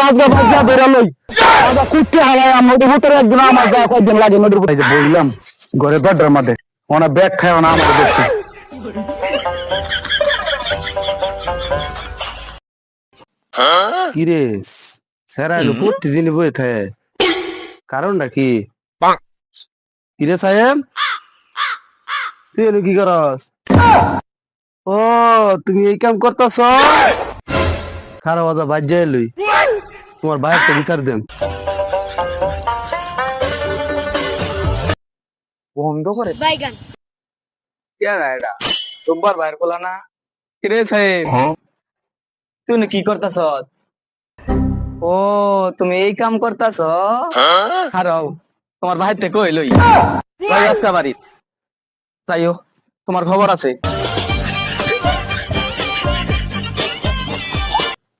রাজগা বাজা বেরালই আদা কুটতে হাওয়ায় নদীর ভিতরে একদিন আমার যা কয়েকদিন লাগে নদীর ভিতরে বললাম ঘরে দরজার মধ্যে ওনা ব্যাগ খায় না আমার দেখছি কিরে স্যারা প্রতিদিন বই থাকে কারণটা কি কিরে সাহেব তুই এনে কি করস ও তুমি এই কাম করতেছ খারাপ বাজা বাজ্যা এলুই তোমার বাইরে তো বিচার দেন বন্ধ করে বাইগান এটা জব্বার বাইর বলা না কিরে সাহেব তুই কি করতেছ ও তুমি এই কাম করতেছ হারাও তোমার ভাই থেকে কইলই ভাই আজকা বাড়ি তাইও তোমার খবর আছে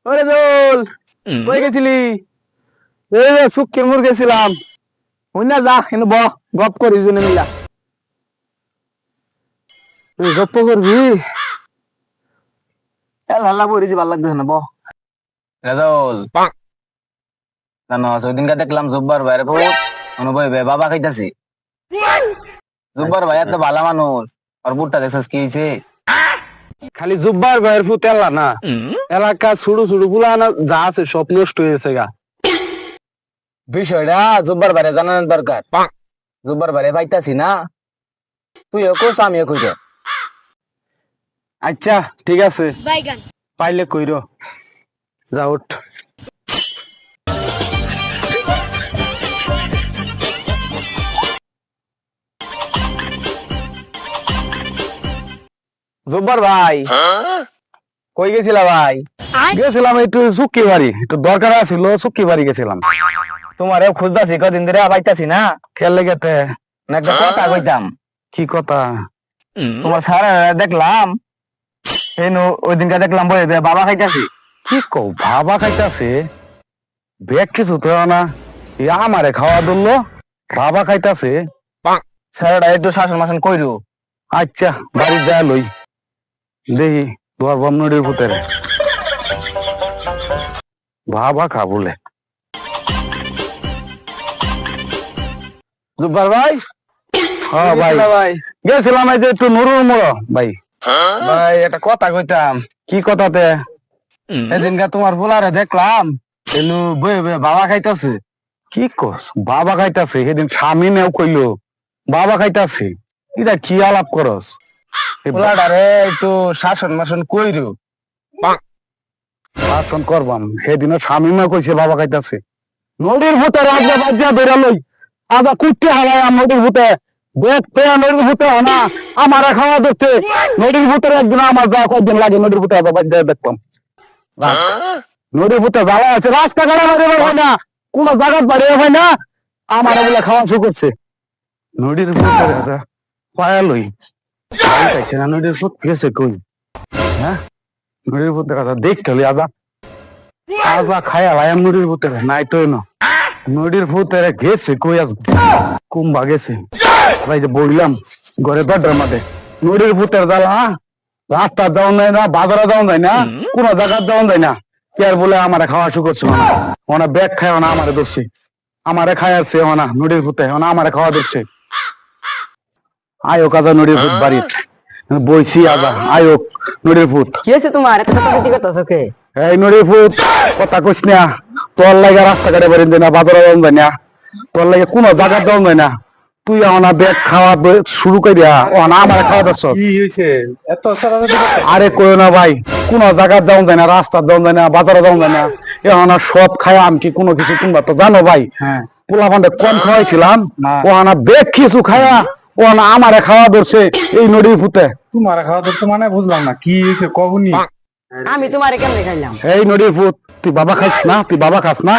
ওরে দোল কই গেছিলি এই যে সুক্কিমুর গেছিলাম হইনা যা এনে ব গপ করি জনে মিলা গপ করবি লাল্লা বইছি ভাল লাগতেছে না ব রেজাউল জানো সেদিনকে দেখলাম জব্বার ভাইয়ের বউ অনুভব বাবা খাইতাছি জব্বার ভাই এত ভালো মানুষ আর বুটটা দেখছিস কি হয়েছে খালি জুব্বার ভাইয়ের ফুট এলা না এলাকা ছুড়ু ছুড়ু গুলা না যা আছে সব নষ্ট হয়েছে গা বিষয়টা জব্বার ভাইরে জানানোর দরকার জব্বার ভাইরে পাইতাছি না তুইও কোস আমিও কইর আচ্ছা ঠিক আছে বাইগান পাইলে কইর যা উঠ জব্বার ভাই কই গেছিলা ভাই গেছিলাম একটু সুক্কি বাড়ি একটু দরকার আছিল সুক্কি বাড়ি গেছিলাম তোমার খুঁজতাছি কদিন ধরে পাইতাছি না খেলে গেতে না একটা কথা কইতাম কি কথা তোমার সারা দেখলাম ওই দিনকে দেখলাম বই বাবা খাইতাছি কি কও ভাবা খাইতাছে ব্যাগ কিছু তো না আমারে খাওয়া দিল ভাবা খাইতাছে স্যারটা একটু শাসন মাসন কইরু আচ্ছা বাড়ি যা লই দেখি তোমার বমনড়ির ভিতরে ভাবা খা বলে জুব্বার ভাই হ্যাঁ ভাই ভাই গেছিলাম এই যে একটু নুরুর মোড় ভাই ভাই একটা কথা কইতাম কি কথাতে এদিনকে তোমার বোলারে দেখলাম এলু বয়ে বয়ে বাবা খাইতাছে কি কস বাবা খাইতাছে সেদিন স্বামী নেও কইলো বাবা খাইতাছে এটা কি আলাপ করস বোলাটারে একটু শাসন মাসন কইরু শাসন করবাম সেদিনও স্বামী মা কইছে বাবা খাইতাছে নদীর ভূতে রাজা বাজা বেরালই আদা কুটতে হাওয়ায় নদীর ভূতে দেখতে নদীর ভূতে না আমার খাওয়া দেখতে নদীর ভূতের একদিন আমার যা কয়েকদিন লাগে নদীর ভূতে আদা বাজা দেখতাম নদীর ভূতে জ্বালা আছে রাস্তা গাড়া বাড়িয়ে হয় না কোন জায়গা বাড়িয়ে হয় না আমার বলে খাওয়া শুরু করছে নদীর ভূতে রাজা পায়ালই পাইছে না নদীর ভূত গেছে কই হ্যাঁ নদীর ভূতে রাজা দেখতে হলি আদা আজা খায়া লায়াম নদীর ভূতে নাই তো না নদীর ভূতে গেছে কই আজ কুম্বা গেছে ভাই যে বললাম ঘরে দরজার মধ্যে নদীর ভূতের জ্বালা রাস্তা দেওয়া যায় না বাজারে দেওয়া যায় না কোন জায়গা দেওয়া যায় না কে আর বলে আমারে খাওয়া শুরু করছে ওনা ব্যাগ খায় না আমারে ধরছে আমারে খায়াচ্ছে না নদীর ভূতে না আমারে খাওয়া ধরছে আয়োক আজা নদীর ভূত বাড়ি বইছি আজা আয়োক নদীর ভূত কি হয়েছে তোমার এত কথা কি কথা ওকে এই নদীর ভূত কথা কইস না তোর লাগে রাস্তাঘাটে বেরিয়ে যায় না বাজারে দেওয়া যায় না তোর লাগে কোন জায়গা দেওয়া যায় না তুই না ব্যাগ খাওয়া শুরু করিয়া ও না আমার খাওয়া দর্শ কি হয়েছে এত আরে কই না ভাই কোন জায়গা যাওয়া যায় না রাস্তা যাওয়া যায় না বাজারে যাওয়া যায় না এখন সব খায় আমকি কোনো কিছু তোমরা তো জানো ভাই পোলা ফান্ডে কম খাওয়াইছিলাম ও না ব্যাগ কিছু খায়া ও না আমারে খাওয়া ধরছে এই নদীর ফুটে তোমার খাওয়া ধরছে মানে বুঝলাম না কি হয়েছে কখনই আমি তোমারে কেমনে খাইলাম এই নদীর ফুট তুই বাবা খাইস না তুই বাবা খাস না